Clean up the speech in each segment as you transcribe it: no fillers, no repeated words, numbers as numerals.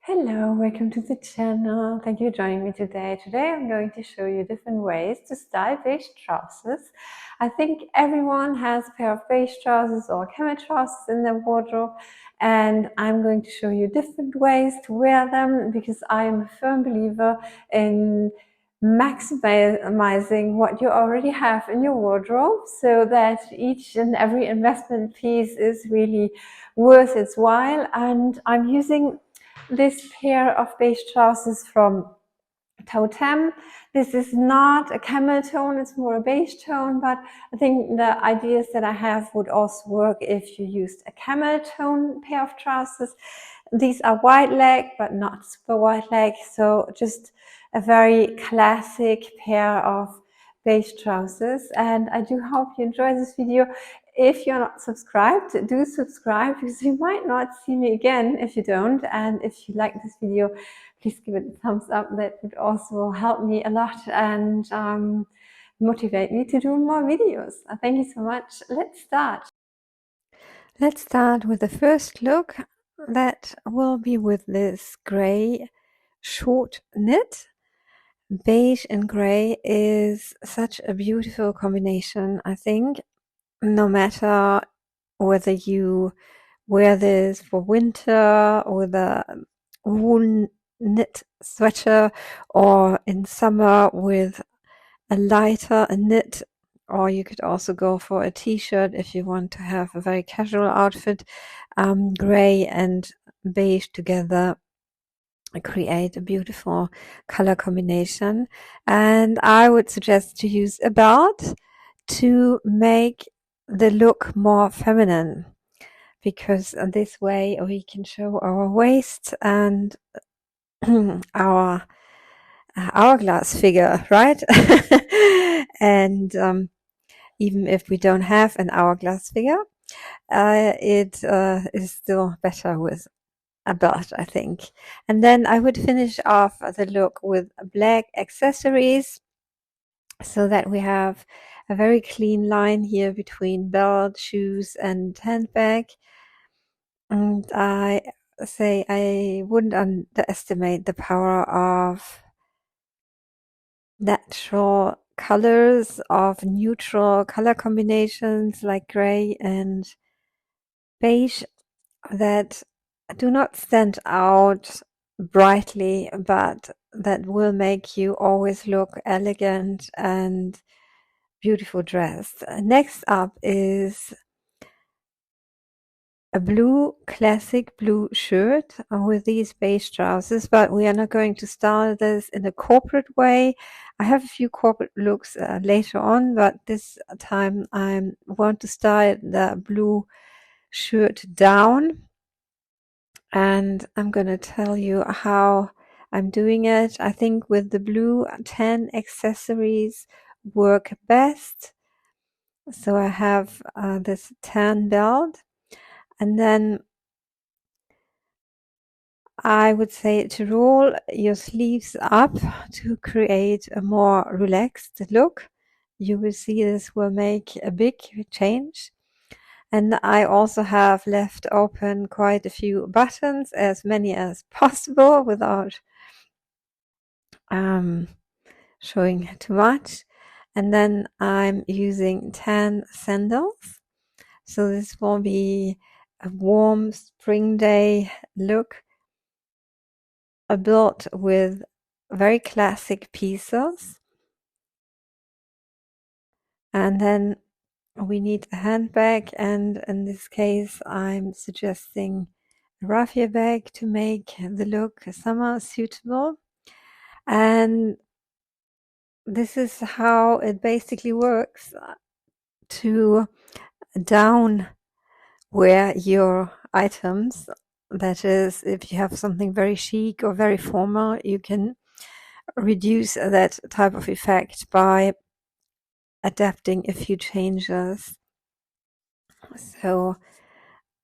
Hello, welcome to the channel. Thank you for joining me today. Today I'm going to show you different ways to style beige trousers. I think everyone has a pair of beige trousers or camel trousers in their wardrobe, and I'm going to show you different ways to wear them because I am a firm believer in maximizing what you already have in your wardrobe so that each and every investment piece is really worth its while. And I'm using this pair of beige trousers from Totem. This is not a camel tone, it's more a beige tone, but I think the ideas that I have would also work if you used a camel tone pair of trousers. These are wide leg, but not super wide leg, so just a very classic pair of beige trousers. And I do hope you enjoy this video. If you're not subscribed, do subscribe because you might not see me again if you don't. And if you like this video, please give it a thumbs up. That would also help me a lot and motivate me to do more videos. Thank you so much. Let's start. Let's start with the first look. That will be with this gray short knit. Beige and gray is such a beautiful combination, I think. No matter whether you wear this for winter with a wool knit sweater or in summer with a lighter knit, or you could also go for a t-shirt if you want to have a very casual outfit. Gray and beige together create a beautiful color combination, and I would suggest to use a belt to make the look more feminine, because this way we can show our waist and our hourglass figure, right? And even if we don't have an hourglass figure, it is still better with a belt, I think. And then I would finish off the look with black accessories so that we have a very clean line here between belt, shoes, and handbag. And I say I wouldn't underestimate the power of natural colors, of neutral color combinations like gray and beige that do not stand out brightly, but that will make you always look elegant and beautiful dressed. Next up is a blue, classic blue shirt with these beige trousers, but we are not going to style this in a corporate way. I have a few corporate looks later on, but this time I want to style the blue shirt down, and I'm going to tell you how I'm doing it. I think with the blue tan accessories work best. So I have this tan belt, and then I would say to roll your sleeves up to create a more relaxed look. You will see this will make a big change. And I also have left open quite a few buttons, as many as possible without showing too much. And then I'm using tan sandals. So this will be a warm spring day look, built with very classic pieces. And then we need a handbag, and in this case I'm suggesting a raffia bag to make the look summer suitable. And this is how it basically works to down wear your items. That is, if you have something very chic or very formal, you can reduce that type of effect by adapting a few changes. So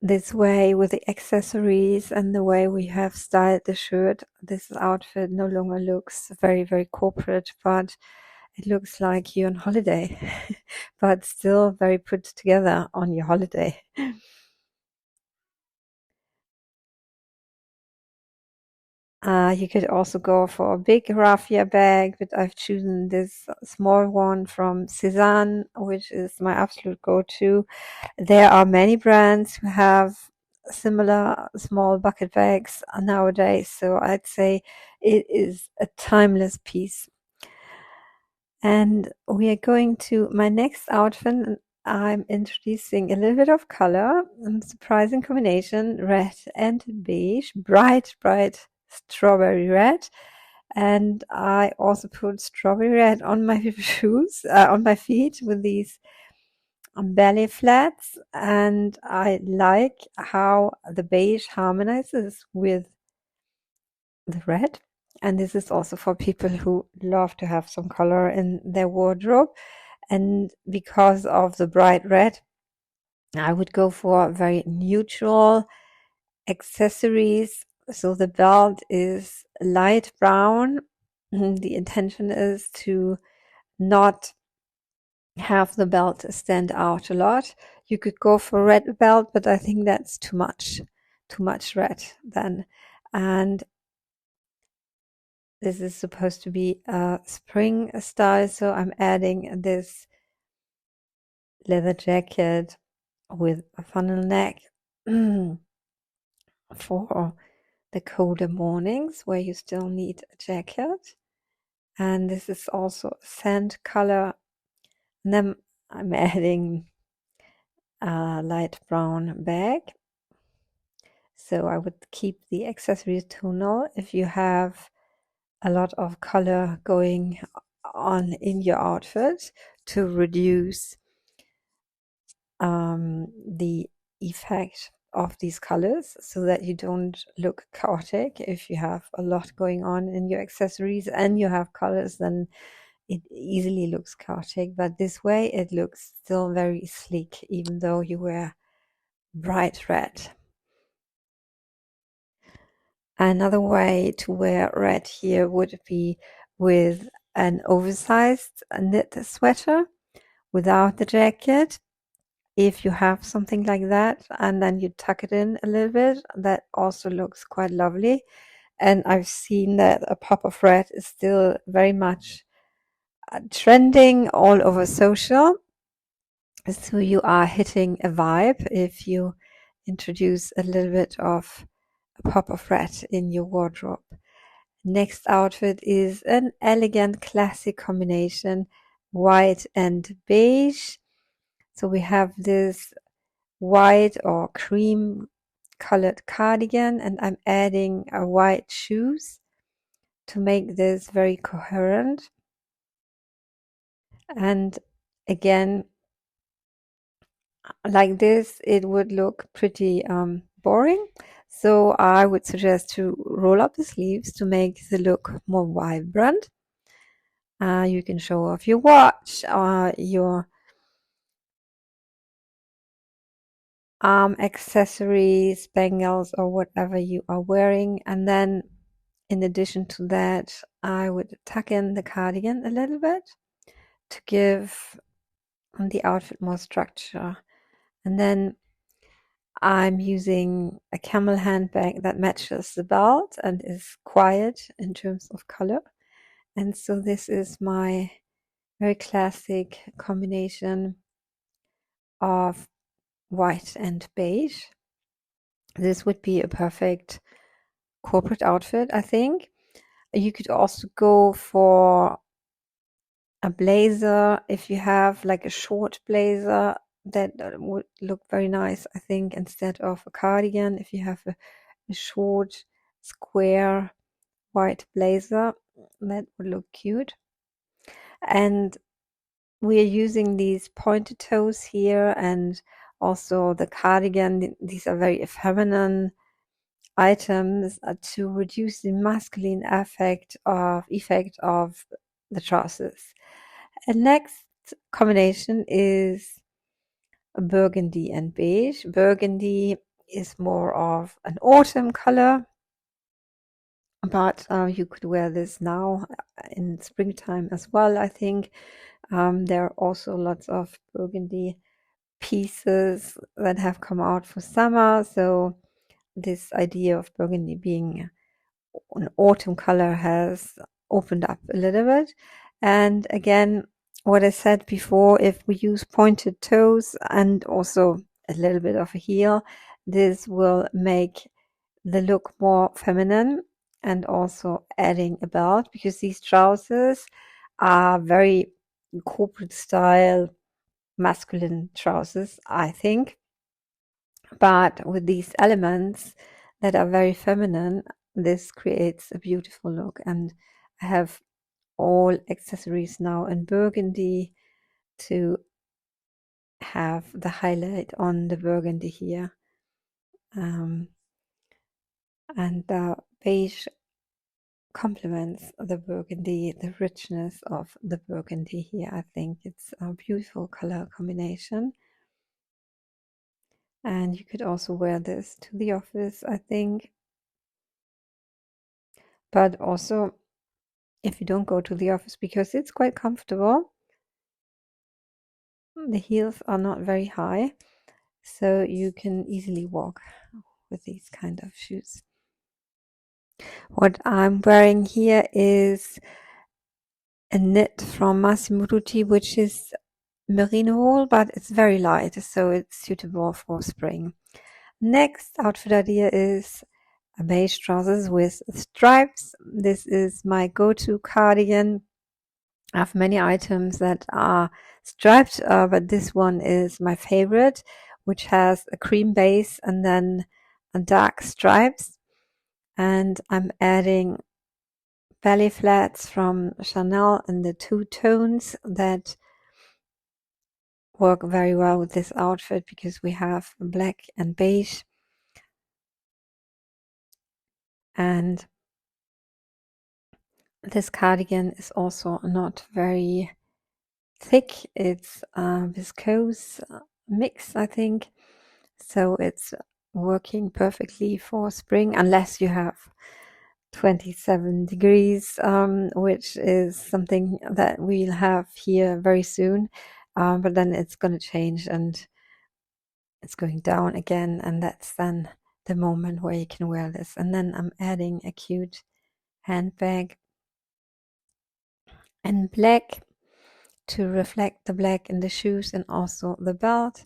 this way, with the accessories and the way we have styled the shirt, this outfit no longer looks very, very corporate, but it looks like you're on holiday, but still very put together on your holiday. You could also go for a big raffia bag, but I've chosen this small one from Cezanne, which is my absolute go-to. There are many brands who have similar small bucket bags nowadays, so I'd say it is a timeless piece. And we are going to my next outfit, and I'm introducing a little bit of color, a surprising combination, red and beige, bright, bright strawberry red. And I also put strawberry red on my shoes, on my feet with these belly flats. And I like how the beige harmonizes with the red. And this is also for people who love to have some color in their wardrobe. And because of the bright red, I would go for very neutral accessories. So the belt is light brown. The intention is to not have the belt stand out a lot. You could go for red belt, but I think that's too much red then. And this is supposed to be a spring style, so I'm adding this leather jacket with a funnel neck for the colder mornings where you still need a jacket. And this is also a sand color. And then I'm adding a light brown bag. So I would keep the accessories tonal. If you have a lot of color going on in your outfit to reduce the effect of these colors so that you don't look chaotic. If you have a lot going on in your accessories and you have colors, then it easily looks chaotic, but this way it looks still very sleek even though you wear bright red. Another way to wear red here would be with an oversized knit sweater without the jacket. If you have something like that and then you tuck it in a little bit, that also looks quite lovely. And I've seen that a pop of red is still very much trending all over social. So you are hitting a vibe if you introduce a little bit of a pop of red in your wardrobe. Next outfit is an elegant classic combination, white and beige. So we have this white or cream colored cardigan, and I'm adding a white shoes to make this very coherent. And again, like this, it would look pretty boring. So I would suggest to roll up the sleeves to make the look more vibrant. You can show off your watch, your arm accessories, bangles, or whatever you are wearing. And then in addition to that, I would tuck in the cardigan a little bit to give the outfit more structure. And then I'm using a camel handbag that matches the belt and is quiet in terms of color. And so this is my very classic combination of white and beige. This would be a perfect corporate outfit, I think. You could also go for a blazer if you have like a short blazer that would look very nice, I think, instead of a cardigan. If you have a short, square white blazer, that would look cute. And we are using these pointed toes here and also the cardigan. These are very feminine items to reduce the masculine effect of the trousers. And next combination is burgundy and beige. Burgundy is more of an autumn color, but you could wear this now in springtime as well, I think. There are also lots of burgundy pieces that have come out for summer, so this idea of burgundy being an autumn color has opened up a little bit. And again, what I said before, if we use pointed toes and also a little bit of a heel, this will make the look more feminine, and also adding a belt, because these trousers are very corporate style, masculine trousers, I think. But with these elements that are very feminine, this creates a beautiful look. And I have all accessories now in burgundy to have the highlight on the burgundy here. And the beige complements the burgundy, the richness of the burgundy here. I think it's a beautiful color combination. And you could also wear this to the office, I think. But also, if you don't go to the office, because it's quite comfortable, the heels are not very high, so you can easily walk with these kind of shoes. What I'm wearing here is a knit from Massimo Dutti, which is merino wool, but it's very light, so it's suitable for spring. Next outfit idea is a beige trousers with stripes. This is my go-to cardigan. I have many items that are striped, but this one is my favorite, which has a cream base and then a dark stripes. And I'm adding belly flats from Chanel in the two tones that work very well with this outfit, because we have black and beige. And this cardigan is also not very thick. It's a viscose mix, I think. So it's working perfectly for spring, unless you have 27 degrees, which is something that we'll have here very soon. But then it's going to change and it's going down again. And that's then the moment where you can wear this. And then I'm adding a cute handbag in black to reflect the black in the shoes and also the belt.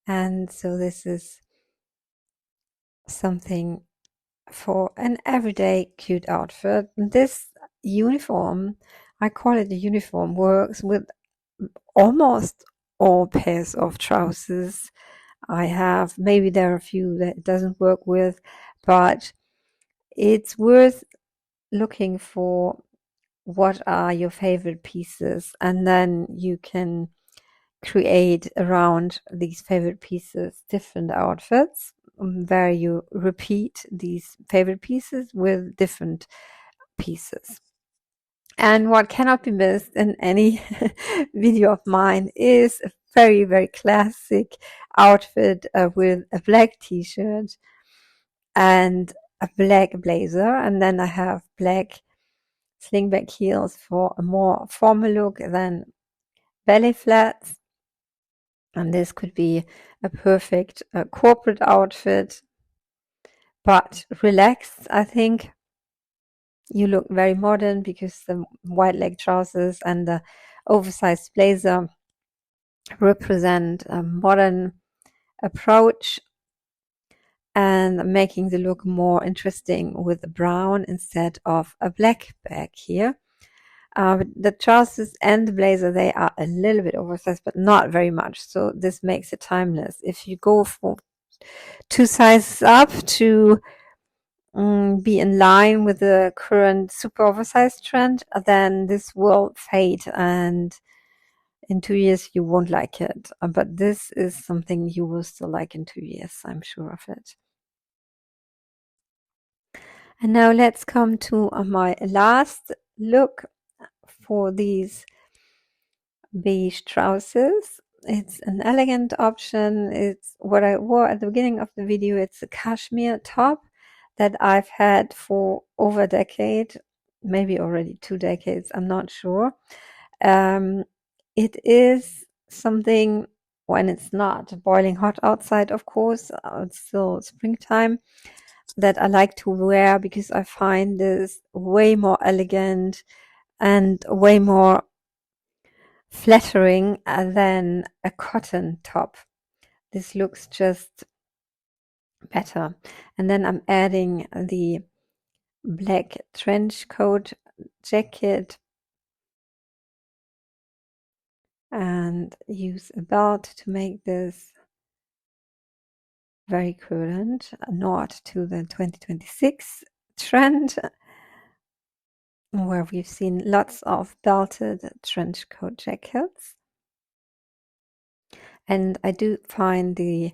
And so this is something for an everyday cute outfit. This uniform, I call it a uniform, works with almost all pairs of trousers I have. Maybe there are a few that it doesn't work with, but it's worth looking for what are your favorite pieces, and then you can create around these favorite pieces different outfits where you repeat these favorite pieces with different pieces. And what cannot be missed in any video of mine is a very, very classic outfit with a black t-shirt and a black blazer. And then I have black slingback heels for a more formal look, then belly flats. And this could be a perfect corporate outfit, but relaxed. I think you look very modern because the wide leg trousers and the oversized blazer represent a modern approach and making the look more interesting with a brown instead of a black bag here. The trousers and the blazer, they are a little bit oversized, but not very much. So this makes it timeless. If you go for 2 sizes up to be in line with the current super oversized trend, then this will fade, and in 2 years you won't like it. But this is something you will still like in 2 years, I'm sure of it. And now let's come to my last look for these beige trousers. It's an elegant option. It's what I wore at the beginning of the video. It's a cashmere top that I've had for over a decade, maybe already 2 decades, I'm not sure. It is something when it's not boiling hot outside, of course, it's still springtime. that I like to wear because I find this way more elegant and way more flattering than a cotton top. This looks just better. And then I'm adding the black trench coat jacket and use a belt to make this very current, a nod to the 2026 trend where we've seen lots of belted trench coat jackets. And I do find the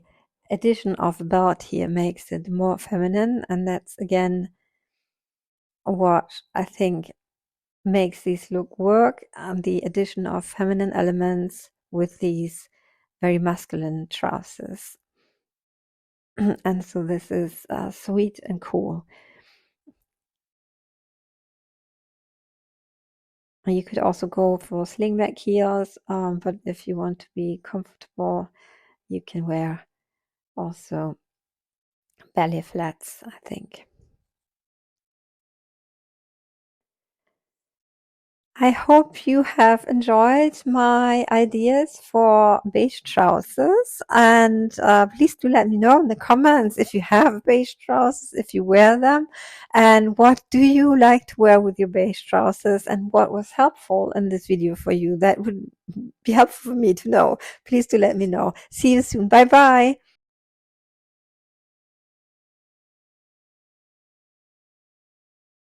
addition of a belt here makes it more feminine, and that's again what I think makes this look work, the addition of feminine elements with these very masculine trousers. And so this is sweet and cool. You could also go for slingback heels, but if you want to be comfortable, you can wear also ballet flats, I think. I hope you have enjoyed my ideas for beige trousers, and please do let me know in the comments if you have beige trousers, if you wear them, and what do you like to wear with your beige trousers, and what was helpful in this video for you. That would be helpful for me to know. Please do let me know. See you soon. Bye bye.